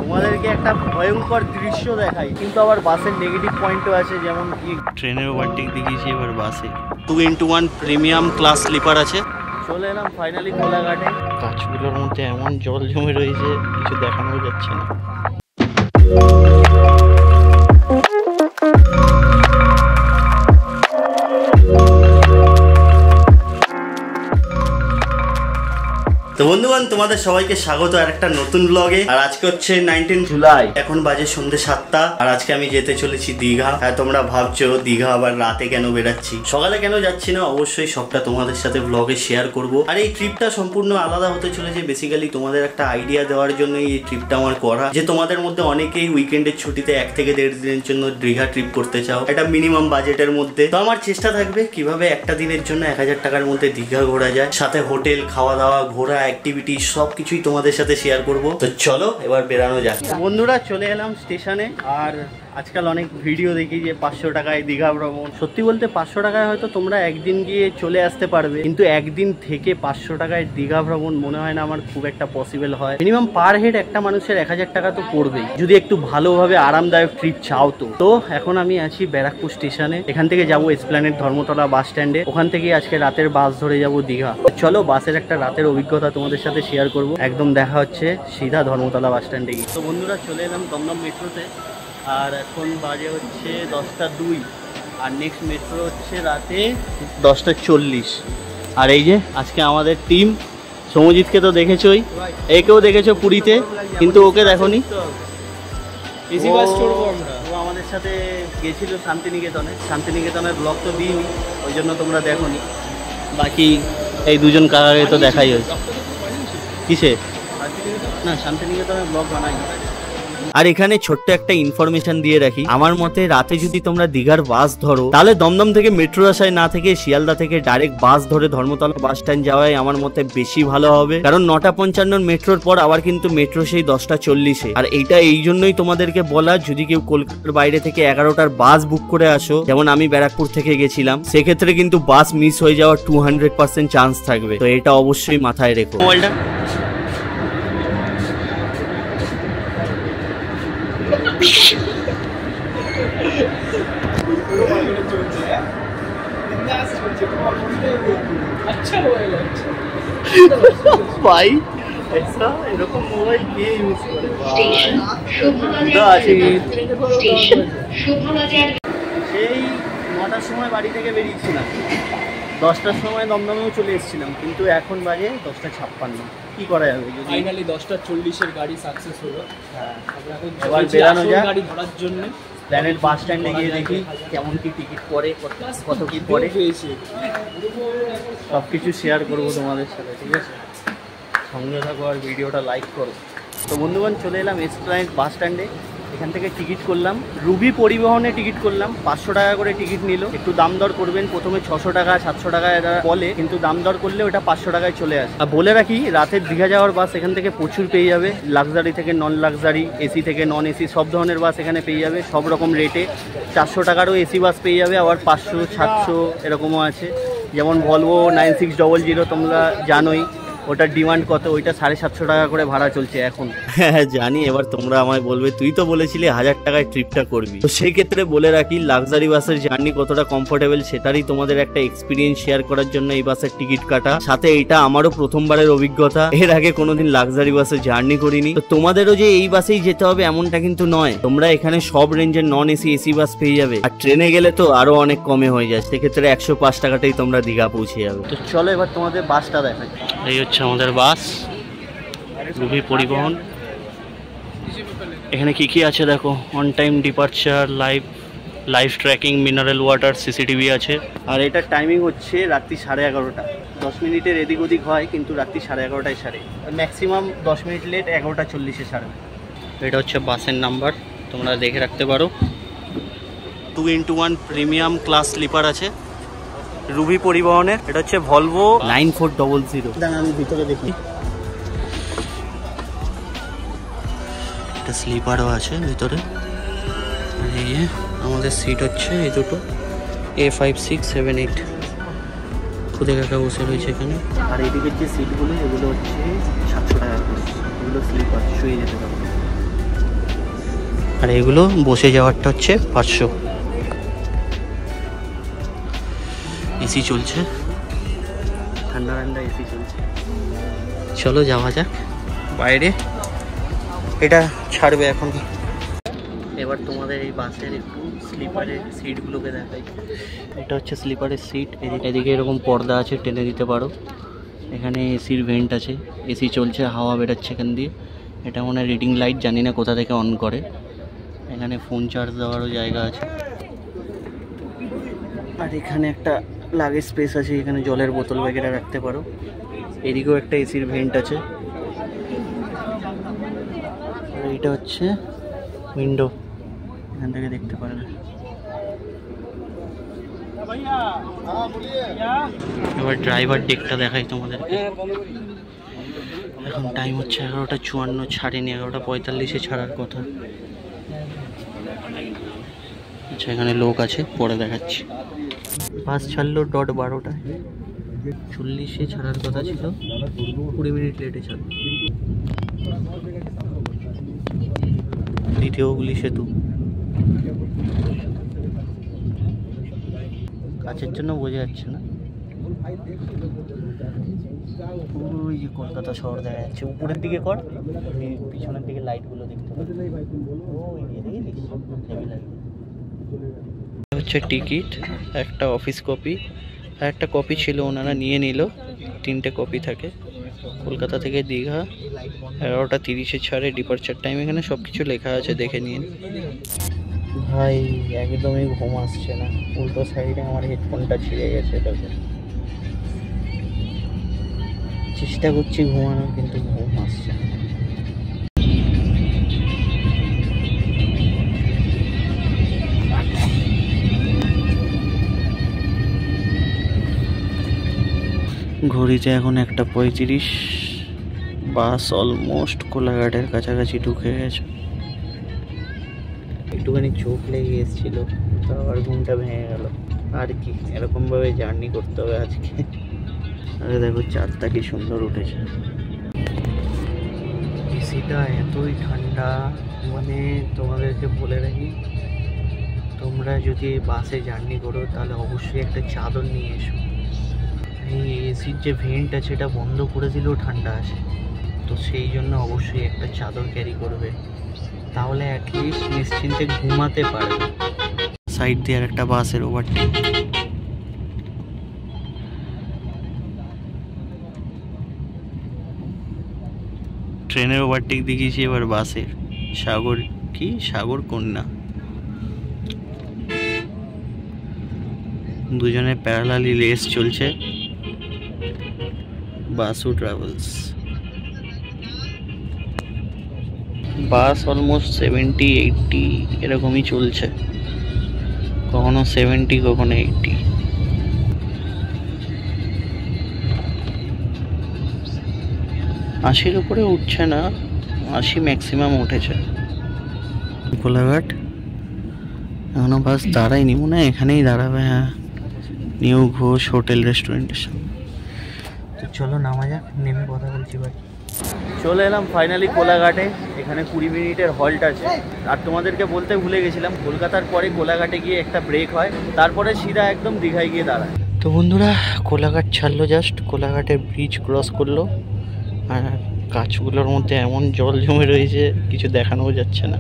তোমাদেরকে একটা ভয়ঙ্কর দৃশ্য দেখাই, কিন্তু আবার বাসের নেগেটিভ পয়েন্টও আছে, যেমন কি ট্রেনের ওভারটেক দেখিয়েছি, এবার বাসে 2:1 প্রিমিয়াম ক্লাস স্লিপার আছে। চলে এলাম ফাইনালি কোলাঘাটে। গাছগুলোর মধ্যে এমন জল জমে রয়েছে, কিছু দেখানো যাচ্ছে না। তো বন্ধুগণ, তোমাদের সবাইকে স্বাগত আর একটা নতুন ব্লগে। আর আজকে হচ্ছে 19 জুলাই, এখন বাজে সন্ধ্যে 7টা। আর আজকে আমি যেতে চলেছি দীঘা। হ্যাঁ, তোমরা ভাবছো দীঘা আবার রাতে কেন বেরাচ্ছি, সকালে কেন যাচ্ছি না, অবশ্যই সবটা তোমাদের সাথে ব্লগে শেয়ার করব। আর এই ট্রিপটা সম্পূর্ণ আলাদা হতে চলেছে। বেসিক্যালি তোমাদের একটা আইডিয়া দেওয়ার জন্য এই ট্রিপটা আমার করা, যে তোমাদের মধ্যে অনেকেই উইকেন্ডের ছুটিতে 1 থেকে 1.5 দিনের জন্য দীঘা ট্রিপ করতে চাও, এটা মিনিমাম বাজেটের মধ্যে। তো আমার চেষ্টা থাকবে কিভাবে একটা দিনের জন্য 1000 টাকার মধ্যে দীঘা ঘোরা যায়, সাথে হোটেল, খাওয়া দাওয়া, ঘোরা, অ্যাক্টিভিটি সবকিছুই তোমাদের সাথে শেয়ার করব। তো চলো এবার বেরানো যাক। বন্ধুরা, চলে এলাম স্টেশনে। আর আজকাল অনেক ভিডিও দেখি যে 500 টাকায় দীঘা ভ্রমণ। সত্যি বলতে 500 টাকায় হয়তো তোমরা একদিন গিয়ে চলে আসতে পারবে, কিন্তু একদিন থেকে 500 টাকায় দীঘা ভ্রমণ মনে হয় না আমার খুব একটা পসিবল হয়। মিনিমাম পার হেড একটা মানুষের 1000 টাকা তো পড়বেই, যদি একটু ভালোভাবে আরামদায়ক ট্রিপ চাও। তো এখন আমি আছি ব্যারাকপুর স্টেশনে। এখান থেকে যাবো এসপ্ল্যানেড ধর্মতলা বাস স্ট্যান্ডে। ওখান থেকে আজকে রাতের বাস ধরে যাব দীঘা। চলো বাসের একটা রাতের অভিজ্ঞতা তোমাদের সাথে শেয়ার করব। একদম দেখা হচ্ছে সিধা ধর্মতলা বাস স্ট্যান্ডে গিয়ে। তো বন্ধুরা, চলে এলাম দমদম মেট্রোতে। আর এখন বাজে হচ্ছে 10টা 2, আর নেক্সট মেট্রো হচ্ছে রাতে 10টা 40। আর এই যে আজকে আমাদের টিম, সমজিৎকে তো দেখেছোই, একেও দেখেছো পুরীতে, কিন্তু ওকে দেখোনি। ও আমাদের সাথে গেছিল শান্তিনিকেতনে। শান্তিনিকেতনের ব্লগ তো দিইনি, ওই জন্য তোমরা দেখোনি। বাকি এই দুজন কাকাকে তো দেখাই হয়েছে। কিসে না, শান্তিনিকেতনের ব্লগ বানাই। আর এখানে ছোট্ট একটা ইনফরমেশন দিয়ে রাখি, আমার মতে রাতে যদি তোমরা দীঘার বাস ধরো, তাহলে দমদম থেকে মেট্রো আসায় না থেকে শিয়ালদা থেকে ডাইরেক্ট বাস ধরে ধর্মতলা বাস স্ট্যান্ড যাওয়াই আমার মতে বেশি ভালো হবে। কারণ 9:55 মেট্রোর পর আবার কিন্তু মেট্রো সেই 10টা 40-এ। আর এইটা এই জন্যই তোমাদেরকে বলা, যদি কেউ কলকাতার বাইরে থেকে 11টার বাস বুক করে আসো, যেমন আমি ব্যারাকপুর থেকে গেছিলাম, সেক্ষেত্রে কিন্তু বাস মিস হয়ে যাওয়ার 200% চান্স থাকবে। তো এটা অবশ্যই মাথায় রেখো। মোবাইলটা ভাই, এরকম মোবাইল কে ইউজ করে? সেই 9টার সময় বাড়ি থেকে বেরিয়েছিলাম, 10টার সময় দমদমেও চলে এসেছিলাম, কিন্তু এখন বাজে 10টা 56। কি করা যাবে? ফাইনালি 10টা 40-এর গাড়ি সাকসেস হলো। এবার বেরানো যায় গাড়ি ধরার জন্য। প্ল্যানেট বাস স্ট্যান্ডে গিয়ে দেখি কেমন কি টিকিট পড়ে, কত কি পড়ে, সব কিছু শেয়ার করবো তোমাদের সাথে। ঠিক আছে, সঙ্গে থাকো আর ভিডিওটা লাইক করো। তো বন্ধুগণ, চলে এলাম এসপ্ল্যানেড বাস স্ট্যান্ডে। এখান থেকে টিকিট করলাম, রুবি পরিবহনে টিকিট করলাম। 500 টাকা করে টিকিট নিল। একটু দাম দর করবেন, প্রথমে 600 টাকা 700 টাকা এরা বলে, কিন্তু দাম দর করলে ওটা 500 টাকায় চলে আসে। আর বলে রাখি, রাতের দীঘা যাওয়ার বাস এখান থেকে প্রচুর পেয়ে যাবে, লাক্সারি থেকে নন লাক্সারি, এসি থেকে নন এসি, সব ধরনের বাস এখানে পেয়ে যাবে, সব রকম রেটে। 400 টাকারও এসি বাস পেয়ে যাবে, আবার 500 700 এরকমও আছে। যেমন ভলভো 9600 তোমরা জানোই, ওটার ডিমান্ড কত, ওইটা 750 টাকা করে ভাড়া চলছে এখন। হ্যাঁ জানি, এবার তোমরা আমায় বলবে তুই তো বলেছিলি 1000 টাকায় ট্রিপটা করবি। তো সেই ক্ষেত্রে বলে রাখি, লাক্সারি বাসের জার্নি কতটা কমফোর্টেবল সেটারই তোমাদের একটা এক্সপিরিয়েন্স শেয়ার করার জন্য এই বাসের টিকিট কাটা। সাথে এটা আমারও প্রথমবারের অভিজ্ঞতা, এর আগে কোনোদিন লাক্সারি বাসে জার্নি করিনি। তো তোমাদেরও যে এই বাসেই যেতে হবে এমনটা কিন্তু নয়, তোমরা এখানে সব রেঞ্জের নন এসি, এসি বাস পেয়ে যাবে। আর ট্রেনে গেলে তো আরো অনেক কমে হয়ে যায়, সেক্ষেত্রে 105 টাকাতেই তোমরা দীঘা পৌঁছে যাবে। তো চলো এবার তোমাদের বাসটা দেখাই। এই হচ্ছে আমাদের বাস, রুবি পরিবহন। এখানে কি কি আছে দেখো, on time departure, live tracking, mineral water, CCTV আছে। আর এটার টাইমিং হচ্ছে রাত্রি 11:30। 10 মিনিটের এদিক ওদিক হয়, কিন্তু রাত্রি 11:30টায় সারে। ম্যাক্সিমাম 10 মিনিট লেট 11টা 40-এ সারে। এটা হচ্ছে বাসের নাম্বার, তোমরা দেখে রাখতে পারো। 2:1 প্রিমিয়াম ক্লাস স্লিপার আছে রুবি পরিবহনের। এটা হচ্ছে ভলভো 9400। আমি ভিতরে দেখি, একটা স্লিপারও আছে ভিতরে। এই আমাদের সিট হচ্ছে এই দুটো, A5 6 7 8। খুদে কাকা বসে রয়েছে এখানে। আর এইদিকের যে সিটগুলো, এগুলো হচ্ছে 700 টাকা করে। এগুলো স্লিপার, শুয়ে যেতে পারবে। আর এগুলো বসে যাওয়ারটা হচ্ছে 500। এসি চলছে, ঠান্ডা ঠান্ডা এসি চলছে। চলো যাওয়া যাক বাইরে, এটা ছাড়বে এখন। এবার তোমাদের এই বাসের একটু স্লিপারের সিটগুলোকে দেখাই। এটা হচ্ছে স্লিপারের সিট, এদিকে এরকম পর্দা আছে, টেনে দিতে পারো। এখানে এসির ভেন্ট আছে, এসি চলছে, হাওয়া বেরোচ্ছে এখান দিয়ে। এটা মনে হয় রিডিং লাইট, জানি না কোথা থেকে অন করে। এখানে ফোন চার্জ দেওয়ারও জায়গা আছে। আর এখানে একটা লাগেজ স্পেস আছে, এখানে জলের বোতল বগেরা রাখতে পারো। এদিকেও একটা এসির ভেন্ট আছে। আর এইটা হচ্ছে উইন্ডো, এখান থেকে দেখতে পারবে। এবার ড্রাইভার ডেকটা দেখাই তোমাদেরকে। এখন টাইম হচ্ছে 11:54, ছাড়েনি, 11:45-এ ছাড়ার কথা। আচ্ছা এখানে লোক আছে, পরে দেখাচ্ছি। বাস ছাড়লো 12:00টায়, 40-এ ছাড়ার কথা ছিল, 20 মিনিট লেটে ছাড়লো। দ্বিতীয় হুগলি সেতু, কাছের জন্য বোঝা যাচ্ছে না। ওই যে কলকাতা শহর দেখা যাচ্ছে, উপরের দিকে কর, পিছনের দিকে লাইটগুলো দেখতে পাচ্ছি। হচ্ছে টিকিট, একটা অফিস কপি, আর একটা কপি ছিল ওনারা নিয়ে নিল। 3টে কপি থাকে। কলকাতা থেকে দীঘা 11:30-এ ছাড়ে, ডিপারচার টাইম এখানে সব কিছু লেখা আছে, দেখে নিন। ভাই একদমই ঘুম আসছে না, উল্টো সাইডে আমার হেডফোনটা ছিঁড়ে গেছে। এটাকে চেষ্টা করছি ঘুমানোর, কিন্তু ঘুম আসছে না। ঘড়িতে এখন 1:35, বাস অলমোস্ট কোলাঘাটের কাছাকাছি ঢুকে গেছে। একটুখানি চোখ লেগে এসেছিল, তো আবার ঘুমটা ভেঙে গেল। আর কি, এরকমভাবে জার্নি করতে হবে আজকে। আরে দেখো চাঁদটা কি সুন্দর উঠেছে। এসিটা এতই ঠান্ডা, মানে তোমাদেরকে বলে রাখি, তোমরা যদি বাসে জার্নি করো তাহলে অবশ্যই একটা চাদর নিয়ে এসো। এই এসির যে ভেন্ট আছে এটা বন্ধ করে দিলেও ঠান্ডা আসে, তো সেই জন্য অবশ্যই একটা চাদর ক্যারি করবে, তাহলে অ্যাটলিস্ট নিশ্চিন্তে ঘুমাতে পারবে। সাইড দিয়ে আর একটা বাসের ওভারটেক। ট্রেনের ওভারটেক দেখিয়েছি, এবার বাসের। সাগর কি, সাগর কন্যা, দুজনে প্যারালালি রেস চলছে। বাসু ট্রাভেলস, বাস অলমোস্ট 70-80 এরকমই চলছে, কখনো 70 কখনো 80। 80-র উপরে উঠছে না, 80 ম্যাক্সিমাম উঠেছে। কোলাঘাট এখনো বাস দাঁড়ায়নি, মনে হয় এখানেই দাঁড়াবে। হ্যাঁ, নিউ ঘোষ হোটেল রেস্টুরেন্টের সামনে। তো চলো নামা যাক, নেমে কথা বলছি ভাই। চলে এলাম ফাইনালি কোলাঘাটে। এখানে 20 মিনিটের হল্ট আছে। আর তোমাদেরকে বলতে ভুলে গেছিলাম, কলকাতার পরে কোলাঘাটে গিয়ে একটা ব্রেক হয়, তারপরে সিধা একদম দীঘায় গিয়ে দাঁড়ায়। তো বন্ধুরা কোলাঘাট ছাড়লো, জাস্ট কোলাঘাটের ব্রিজ ক্রস করলো। আর গাছগুলোর মধ্যে এমন জল জমে রয়েছে, কিছু দেখানোও যাচ্ছে না।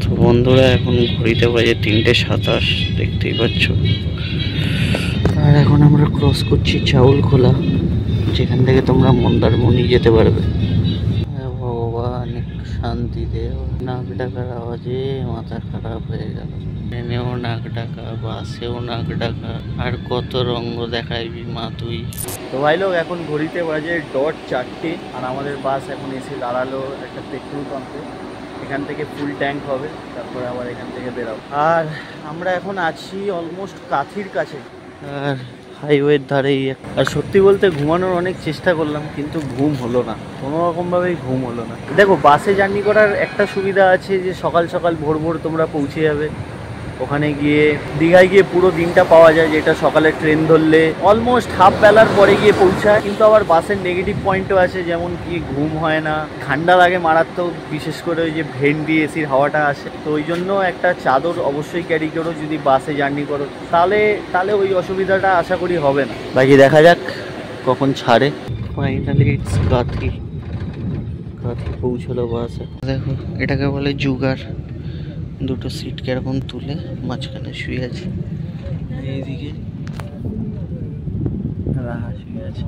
তো বন্ধুরা এখন ঘড়িতে বাজে 3:27, দেখতেই পাচ্ছ। আর এখন আমরা ক্রস করছি চাউলখোলা, যেখান থেকে তোমরা মন্দারমণি যেতে পারবে। ভগবান শান্তি দেও, নাক ডাকার আওয়াজে মাথা খারাপ হয়ে গেল। ট্রেনেও নাক ডাকা, বাসেও নাক ডাকা, আর কত রঙ্গ দেখাইবি মা তুই। তো ভাই লোক এখন ঘড়িতে বাজে 4:00, আর আমাদের বাস এখন এসে দাঁড়ালো একটা পেট্রোল পাম্পে। এখান থেকে ফুল ট্যাঙ্ক হবে, তারপরে আবার এখান থেকে বেরাবো। আর আমরা এখন আছি অলমোস্ট কাথির কাছে, আর হাইওয়ের ধারেই। আর সত্যি বলতে ঘুমানোর অনেক চেষ্টা করলাম, কিন্তু ঘুম হলো না, কোনো রকমভাবেই ঘুম হলো না। দেখো বাসে জার্নি করার একটা সুবিধা আছে যে সকাল সকাল ভোর ভোর তোমরা পৌঁছে যাবে, ওখানে গিয়ে দীঘায় গিয়ে পুরো দিনটা পাওয়া যায়, যেটা সকালে ট্রেন ধরলে অলমোস্ট হাফ বেলার পরে গিয়ে পৌঁছায়। কিন্তু আবার বাসের নেগেটিভ পয়েন্টও আছে, যেমন কি ঘুম হয় না, ঠান্ডা লাগে মারাত্মক, বিশেষ করে ওই যে ভেন্টি এসির হাওয়াটা আসে। তো ওই জন্য একটা চাদর অবশ্যই ক্যারি করো যদি বাসে জার্নি করো, তাহলে ওই অসুবিধাটা আশা করি হবে না। বাকি দেখা যাক কখন ছাড়ে। ফাইনালি ইটস কাঁথি পৌঁছলো বাসে। দেখো এটাকে বলে জুগার। দুটো সিট কিরকম তুলে মাঝখানে শুয়ে আছে, এইদিকে রাহা শুয়ে আছে।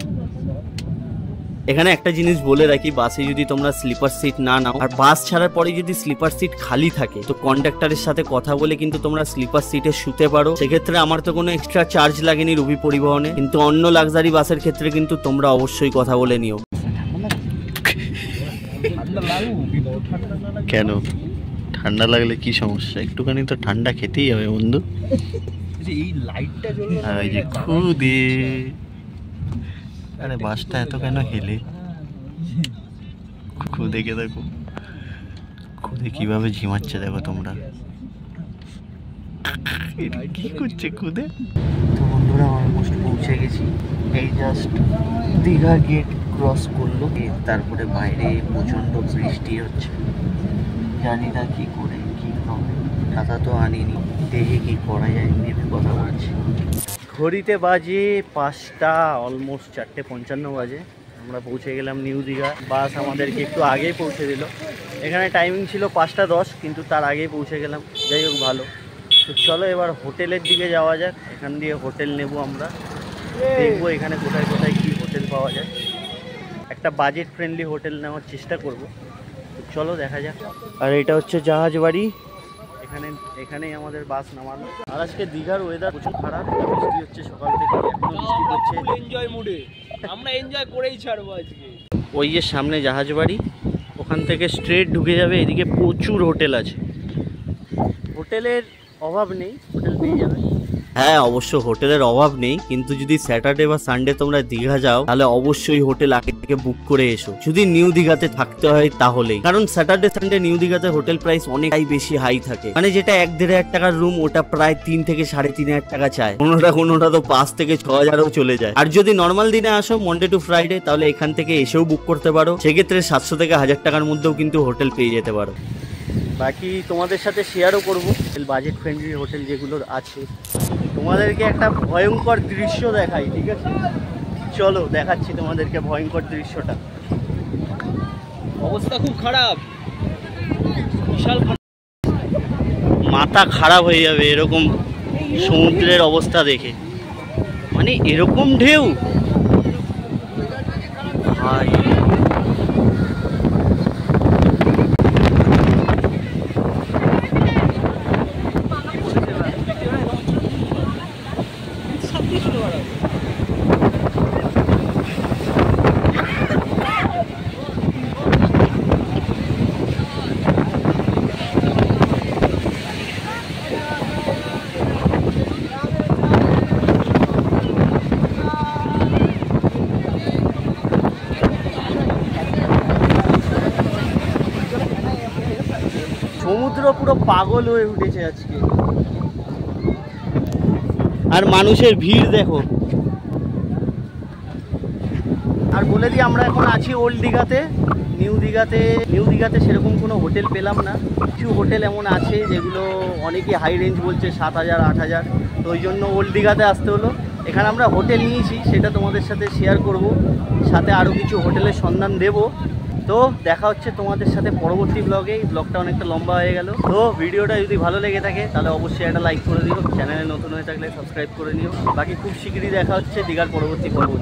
এখানে একটা জিনিস বলে রাখি, বাসে যদি তোমরা স্লিপার সিট না নাও আর বাস ছাড়ার পরে যদি স্লিপার সিট খালি থাকে, তো কন্ডাক্টরের সাথে কথা বলে কিন্তু তোমরা স্লিপার সিটে শুতে পারো। সেক্ষেত্রে আমার তো কোনো এক্সট্রা চার্জ লাগেনি রবি পরিবহনে, কিন্তু অন্য লাক্সারি বাসের ক্ষেত্রে কিন্তু তোমরা অবশ্যই কথা বলে নিও। কেন ঠান্ডা লাগলে কি সমস্যা, একটুখানি তো ঠান্ডা খেতেই হবে বন্ধু। এই লাইটটা জ্বললো আর ওই যে খুদে, আরে বাসটা এত কেন হেলে, খুদেকে দেখো, খুদে কিভাবে ঝিমাচ্ছে দেখো তোমরা, কি করছে খুদে। তো বন্ধুরা অলমোস্ট পৌঁছে গেছি, এই জাস্ট দীঘা গেট ক্রস করলো, তারপরে বাইরে প্রচণ্ড বৃষ্টি হচ্ছে, জানি না কি করে কি হবে, ছাতা তো আনিনি, দেখে কি করা যায় ভেবে কথা বলছি। ঘড়িতে বাজে 5টা, অলমোস্ট 4:55 বাজে। আমরা পৌঁছে গেলাম নিউ দীঘা। বাস আমাদেরকে একটু আগেই পৌঁছে দিল। এখানে টাইমিং ছিল 5:10, কিন্তু তার আগেই পৌঁছে গেলাম, যাই হোক ভালো। তো চলো এবার হোটেলের দিকে যাওয়া যাক, এখান দিয়ে হোটেল নেব আমরা, দেখবো এখানে কোথায় কোথায় কী হোটেল পাওয়া যায়, একটা বাজেট ফ্রেন্ডলি হোটেল নেওয়ার চেষ্টা করব। তো চলো দেখা যাক। আর এটা হচ্ছে জাহাজ বাড়ি, এখানেই আমাদের বাস নামানো। আর আজকে দীঘার ওয়েদার প্রচুর খারাপ, বৃষ্টি হচ্ছে সকাল থেকে, এখনো বৃষ্টি পড়ছে। এনজয় মুডে আমরা এনজয় করেই ছাড়বো আজকে। ওই যে সামনে জাহাজ বাড়ি, ওখান থেকে স্ট্রেট ঢুকে যাবে, এদিকে প্রচুর হোটেল আছে, হোটেলের অভাব নেই, হোটেল পেয়ে যাবে। হ্যাঁ অবশ্য হোটেলের অভাব নেই, কিন্তু যদি স্যাটারডে বা সানডে তোমরা দীঘা যাও তাহলে অবশ্যই হোটেল আগে থেকে বুক করে এসো, যদি নিউ দীঘাতে থাকতে হয় তাহলেই। কারণ স্যাটারডে সানডে নিউ দীঘাতে হোটেল প্রাইস অনেকটাই বেশি হাই থাকে, মানে যেটা 1-1.5 টাকার রুম ওটা প্রায় 3 থেকে 3.5 টাকা চায়, কোনোটা তো 5 থেকে 6,000ও চলে যায়। আর যদি নর্মাল দিনে আসো মন্ডে টু ফ্রাইডে, তাহলে এখান থেকে এসেও বুক করতে পারো, সেক্ষেত্রে 700 থেকে 1000 টাকার মধ্যেও কিন্তু হোটেল পেয়ে যেতে পারো। বাকি তোমাদের সাথে শেয়ারও করবো বাজেট ফ্রেন্ডলি হোটেল যেগুলো আছে। তোমাদেরকে একটা ভয়ঙ্কর দৃশ্য দেখাই, ঠিক আছে? চলো দেখাচ্ছি তোমাদেরকে ভয়ঙ্কর দৃশ্যটা। অবস্থা খুব খারাপ, বিশাল মাথা খারাপ হয়ে যাবে এরকম সমুদ্রের অবস্থা দেখে, মানে এরকম ঢেউ ভাই। সমুদ্র পুরো পাগল হয়ে উঠেছে আজকে, আর মানুষের ভিড় দেখো। আর বলে দিই আমরা এখন আছি ওল্ড দীঘাতে। নিউ দীঘাতে সেরকম কোনো হোটেল পেলাম না, কিছু হোটেল এমন আছে যেগুলো অনেকই হাই রেঞ্জ বলছে, 7,000 8,000, তো ওই জন্য ওল্ড দীঘাতে আসতে হলো। এখানে আমরা হোটেল নিয়েছি, সেটা তোমাদের সাথে শেয়ার করব, সাথে আরও কিছু হোটেলের সন্ধান দেব। তো দেখা হচ্ছে তোমাদের সাথে পরবর্তী ব্লগে। এই ব্লগটা অনেকটা লম্বা হয়ে গেল, তো ভিডিওটা যদি ভালো লেগে থাকে তাহলে অবশ্যই একটা লাইক করে দিও, চ্যানেলে নতুন হয়ে থাকলে সাবস্ক্রাইব করে নিও। বাকি খুব শীঘ্রই দেখা হচ্ছে দীঘার পরবর্তী পর্ব।